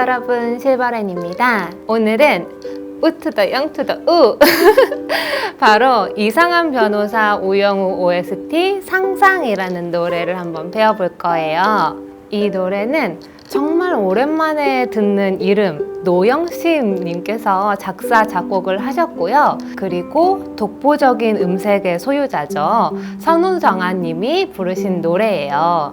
여러분, 실버렌입니다. 오늘은 우투더 영투더 우 바로 이상한 변호사 우영우 OST 상상이라는 노래를 한번 배워볼 거예요. 이 노래는 정말 오랜만에 듣는 이름 노영심님께서 작사 작곡을 하셨고요. 그리고 독보적인 음색의 소유자죠. 선우정아님이 부르신 노래예요.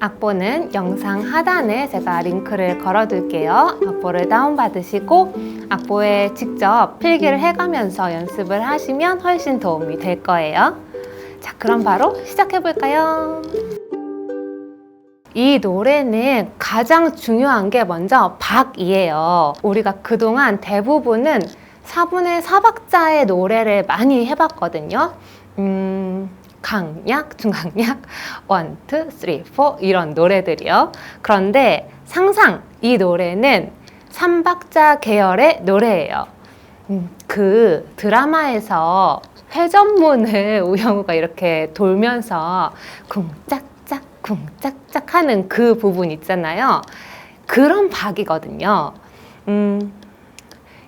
악보는 영상 하단에 제가 링크를 걸어둘게요. 악보를 다운받으시고 악보에 직접 필기를 해가면서 연습을 하시면 훨씬 도움이 될 거예요. 자, 그럼 바로 시작해볼까요? 이 노래는 가장 중요한 게 먼저 박이에요. 우리가 그동안 대부분은 4분의 4박자의 노래를 많이 해봤거든요. 강약, 중강약, 1, 2, 3, 4 이런 노래들이요. 그런데 상상, 이 노래는 3박자 계열의 노래예요. 그 드라마에서 회전문을 우영우가 이렇게 돌면서 쿵짝짝 쿵짝짝 하는 그 부분 있잖아요. 그런 박이거든요.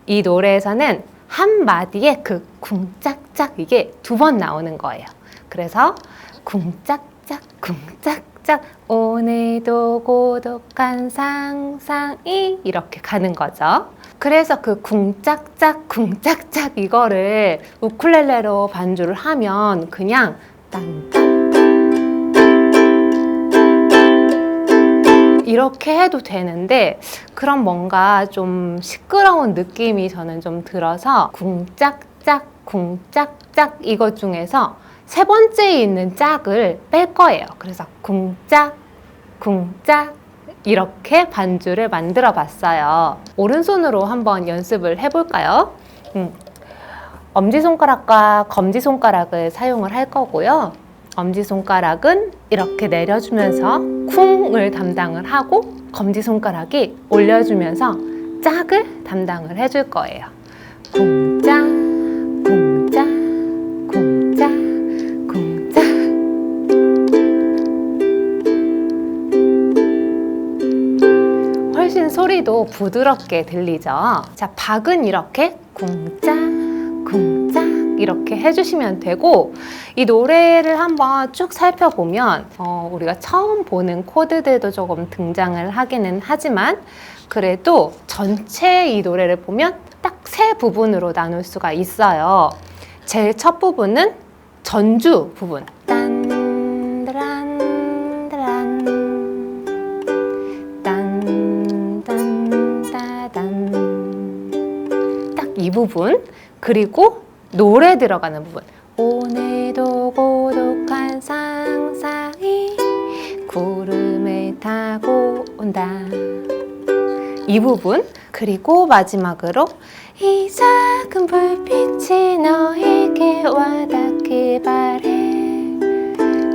이 노래에서는 한 마디에 그 쿵짝짝 이게 2번 나오는 거예요. 그래서 쿵짝짝 쿵짝짝 오늘도 고독한 상상이 이렇게 가는 거죠. 그래서 그 쿵짝짝 쿵짝짝 이거를 우쿨렐레로 반주를 하면 그냥 딴딴 이렇게 해도 되는데 그럼 뭔가 좀 시끄러운 느낌이 저는 좀 들어서 쿵짝짝 쿵짝짝 이것 중에서 세 번째에 있는 짝을 뺄 거예요. 그래서 쿵짝 쿵짝 이렇게 반주를 만들어 봤어요. 오른손으로 한번 연습을 해볼까요? 엄지손가락과 검지손가락을 사용을 할 거고요. 엄지손가락은 이렇게 내려주면서 쿵을 담당을 하고 검지손가락이 올려주면서 짝을 담당을 해줄 거예요. 쿵짝 쿵짝 쿵짝 쿵짝 훨씬 소리도 부드럽게 들리죠. 자, 박은 이렇게 쿵짝 쿵짝 이렇게 해주시면 되고 이 노래를 한번 쭉 살펴보면 우리가 처음 보는 코드들도 조금 등장을 하기는 하지만 그래도 전체 이 노래를 보면 딱 세 부분으로 나눌 수가 있어요. 제일 첫 부분은 전주 부분 딴따란 딴딴따단 딱 이 부분 그리고 노래 들어가는 부분 오늘도 고독한 상상이 구름을 타고 온다 이 부분 그리고 마지막으로 이 작은 불빛이 너에게 와닿길 바래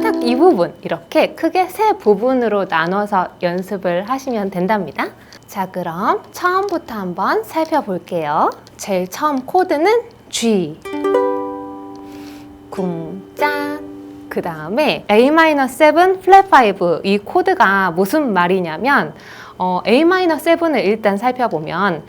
딱 이 부분 이렇게 크게 세 부분으로 나눠서 연습을 하시면 된답니다. 자, 그럼 처음부터 한번 살펴볼게요. 제일 처음 코드는 G 쿵짝 그 다음에 A-7 플랫 5 이 코드가 무슨 말이냐면 A-7을 일단 살펴보면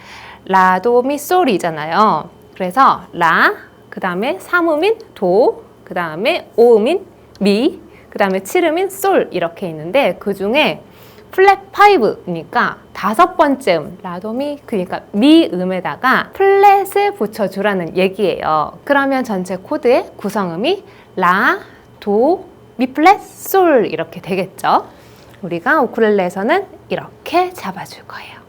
라도 미 솔이잖아요. 그래서 라, 그 다음에 3음인 도, 그 다음에 5음인 미, 그 다음에 7음인 솔 이렇게 있는데 그 중에 플랫 5니까 5번째 음, 라도미, 그러니까 미 음에다가 플랫을 붙여주라는 얘기예요. 그러면 전체 코드의 구성음이 라, 도, 미 플랫, 솔 이렇게 되겠죠. 우리가 우쿨렐레에서는 이렇게 잡아줄 거예요.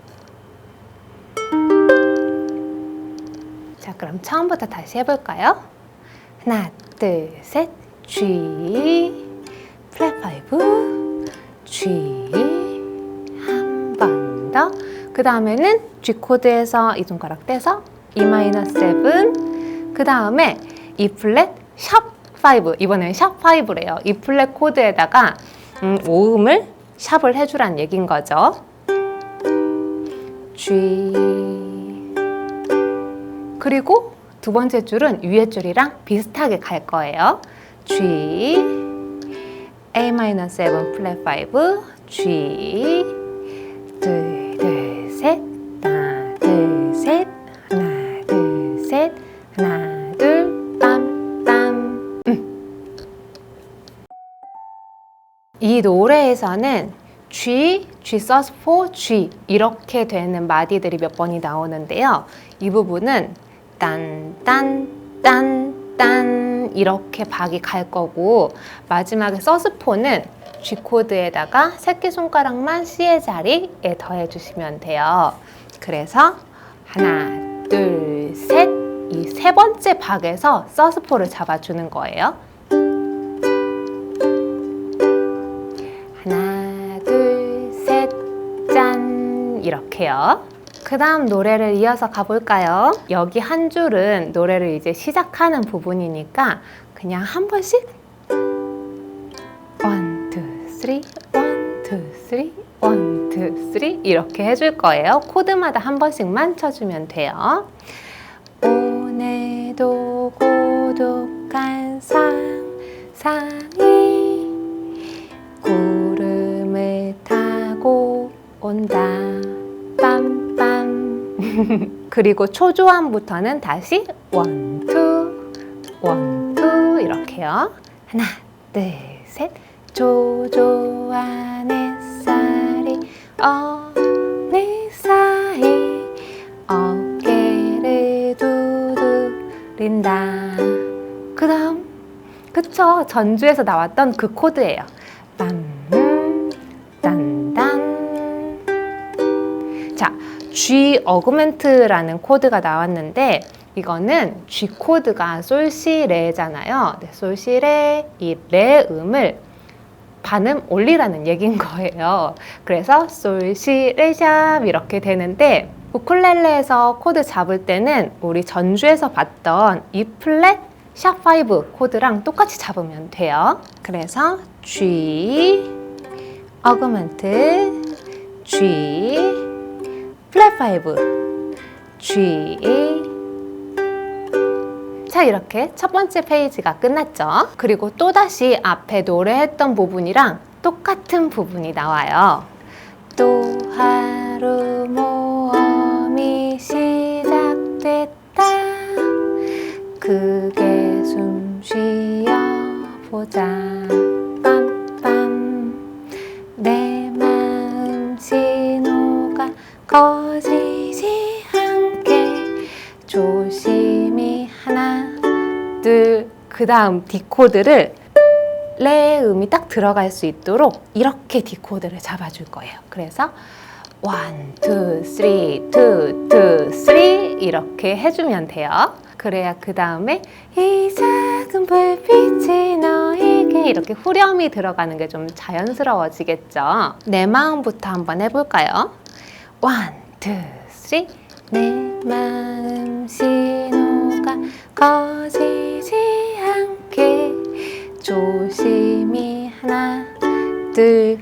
자, 그럼 처음부터 다시 해볼까요? 하나, 둘, 셋, G, 플랫 5, G, 한 번 더. 그 다음에는 G 코드에서 이 손가락 떼서 E-7, 그 다음에 E 플랫, 샵 5, 이번엔 샵 5래요. E 플랫 코드에다가 5음을 샵을 해주란 얘기인 거죠. G 그리고 두 번째 줄은 위에 줄이랑 비슷하게 갈 거예요. G A-7 플랫 5 G 둘, 둘, 셋 이 노래에서는 G, G sus4, G 이렇게 되는 마디들이 몇 번이 나오는데요. 이 부분은 딴, 딴, 딴, 딴 이렇게 박이 갈 거고 마지막에 sus4는 G 코드에다가 새끼손가락만 C의 자리에 더해 주시면 돼요. 그래서 하나, 둘, 셋 이 세 번째 박에서 sus4를 잡아주는 거예요. 하나, 둘, 셋, 짠 이렇게요. 그 다음 노래를 이어서 가볼까요? 여기 한 줄은 노래를 이제 시작하는 부분이니까 그냥 한 번씩 1, 2, 3, 1, 2, 3, 1, 2, 3 이렇게 해줄 거예요. 코드마다 한 번씩만 쳐주면 돼요. 오늘도 고독한 상상이 구름을 타고 온다 빰빰 그리고 초조함부터는 다시 1, 2, 1, 2 이렇게요. 하나, 둘, 셋 초조한 햇살이 어느 사이 어깨를 두드린다. 그 다음 그쵸? 전주에서 나왔던 그 코드예요. 빰, 딴딴. 자, G 어그멘트라는 코드가 나왔는데 이거는 G 코드가 솔시레잖아요. 네, 솔시레 이 레 음을 반음 올리라는 얘기인 거예요. 그래서 솔시레샵 이렇게 되는데 우쿨렐레에서 코드 잡을 때는 우리 전주에서 봤던 E 플랫 샵5 코드랑 똑같이 잡으면 돼요. 그래서 G 어그먼트 G 플랫 5 G. 자, 이렇게 첫 번째 페이지가 끝났죠. 그리고 또다시 앞에 노래했던 부분이랑 똑같은 부분이 나와요. 또 하루 모험이 시작됐다. 크게 숨 쉬어보자. 빰빰. 내 마음 신호가 거지지 않게 조심히 하나 둘. 그 다음 D코드를 레 음이 딱 들어갈 수 있도록 이렇게 D코드를 잡아줄 거예요. 그래서 1, 2, 3, 2, 2, 3 이렇게 해주면 돼요. 그래야 그 다음에 이 작은 불빛이 너에게 이렇게 후렴이 들어가는 게 좀 자연스러워지겠죠. 내 마음부터 한번 해볼까요? 1, 2, 3 내 마음 신호가 거지지 않게 조심히 하나 둘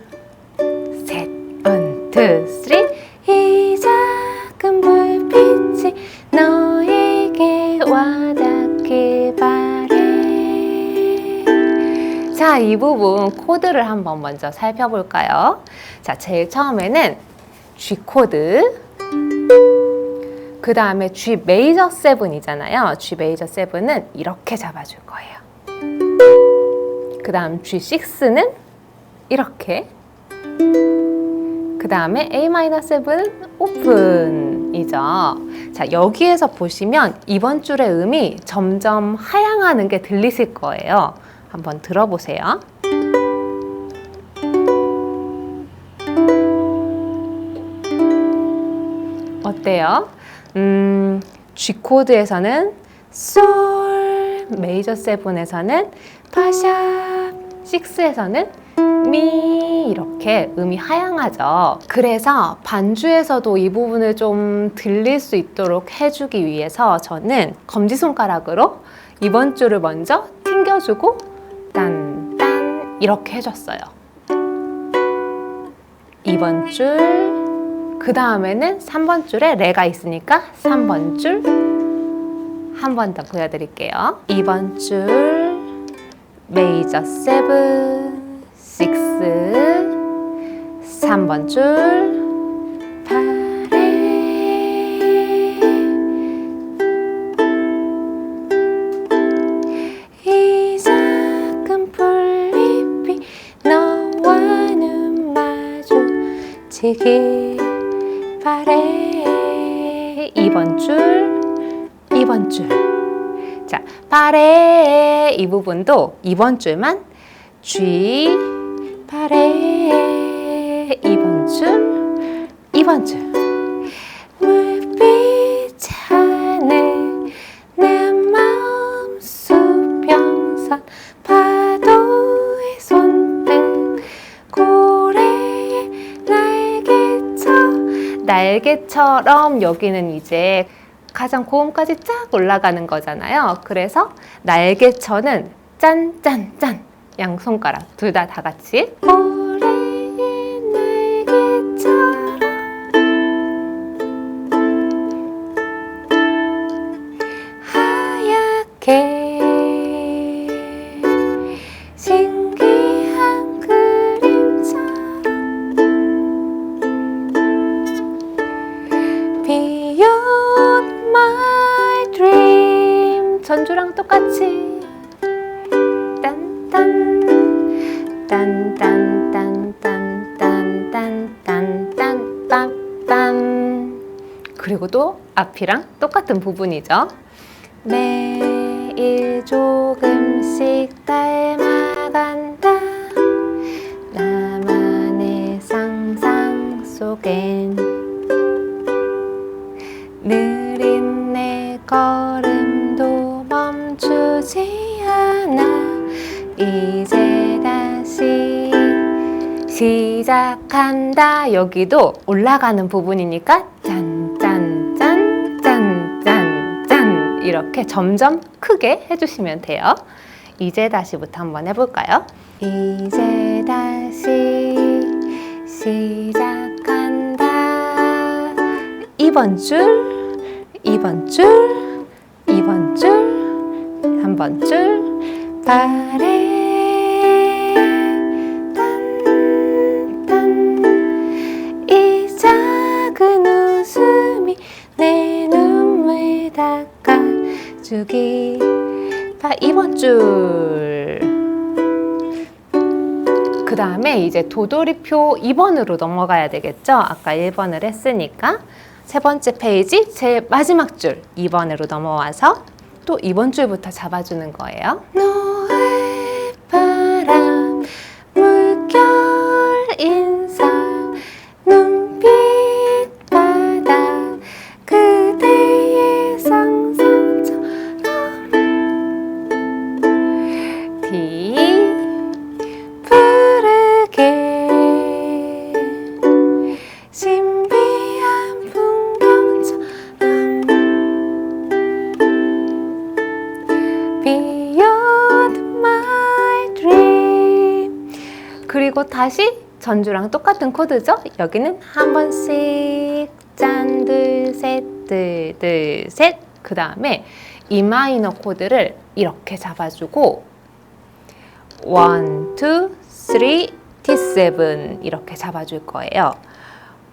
셋 1, 2, 3 이 작은 불빛이 너에게 와닿길 바래. 자, 이 부분 코드를 한번 먼저 살펴볼까요? 자, 제일 처음에는 G 코드 그 다음에 G 메이저 7이잖아요. G 메이저 7은 이렇게 잡아줄 거예요. 그 다음 G6는 이렇게 그 다음에 A-7은 오픈이죠. 자, 여기에서 보시면 이번 줄의 음이 점점 하향하는 게 들리실 거예요. 한번 들어보세요. 어때요? G 코드에서는 솔, 메이저 7에서는 파샵, 6에서는 미 이렇게 음이 하향하죠. 그래서 반주에서도 이 부분을 좀 들릴 수 있도록 해주기 위해서 저는 검지손가락으로 이번 줄을 먼저 튕겨주고 딴딴 이렇게 해줬어요. 이번 줄 그 다음에는 3번 줄에 레가 있으니까 3번 줄 한 번 더 보여드릴게요. 2번 줄 메이저 7, 6 3번 줄 파레 이 작은 풀잎이 너와 펼치길 바래. 2번 줄, 2번 줄. 자, 바래 이 부분도 2번 줄만 G 바래. 2번 줄, 2번 줄. 물빛 하늘 내 마음 수평선 파도의 손등 고래의 날개처럼 여기는 이제 가장 고음까지 쫙 올라가는 거잖아요. 그래서 날개처는 짠짠짠 양손가락 둘 다 같이 고래의 날개처럼 하얗게 신기한 그림처럼 Beyond my dream 전주랑 똑같이 딴딴딴딴딴딴딴딴딴딴 그리고 또 앞이랑 똑같은 부분이죠. 매일 조금씩 닮아간다 나만의 상상 속엔 느린 내 걸음도 멈추지 않아 이제 다시 시작한다. 여기도 올라가는 부분이니까 짠짠짠짠짠짠 이렇게 점점 크게 해주시면 돼요. 이제 다시부터 한번 해볼까요? 이제 다시 시작한다 2번 줄 2번 줄 2번 줄 3번 줄 바래 딴딴 이 작은 웃음이 내 눈물 닦아주기 2번 줄. 그 다음에 이제 도돌이표 2번으로 넘어가야 되겠죠? 아까 1번을 했으니까 세 번째 페이지 제일 마지막 줄 2번으로 넘어와서 또 2번 줄부터 잡아주는 거예요. 노을 바람 물결 인상 눈빛 바다 그대의 상상처럼 D 푸르게 신비한 풍경처럼 Beyond my dream. 그리고 다시 전주랑 똑같은 코드죠? 여기는 한 번씩 짠, 둘, 셋, 둘, 둘, 셋. 그 다음에 E 마이너 코드를 이렇게 잡아주고 1, 2, 3, T7 이렇게 잡아줄 거예요.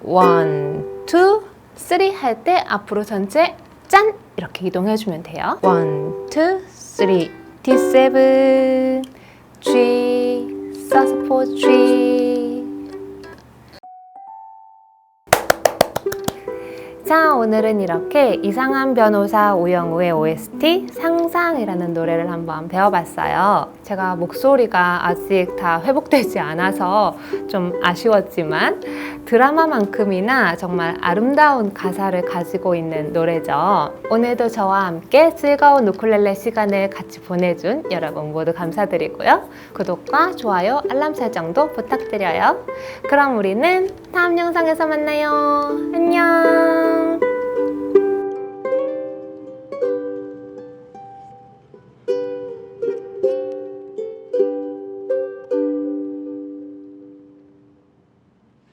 1, 2, 3 할 때 앞으로 전체 짠! 이렇게 이동해주면 돼요. 1, 2, 3, T7 G, 사스포 G. 자, 오늘은 이렇게 이상한 변호사 오영우의 OST 상상이라는 노래를 한번 배워봤어요. 제가 목소리가 아직 다 회복되지 않아서 좀 아쉬웠지만 드라마만큼이나 정말 아름다운 가사를 가지고 있는 노래죠. 오늘도 저와 함께 즐거운 우쿨렐레 시간을 같이 보내준 여러분 모두 감사드리고요. 구독과 좋아요, 알람 설정도 부탁드려요. 그럼 우리는 다음 영상에서 만나요.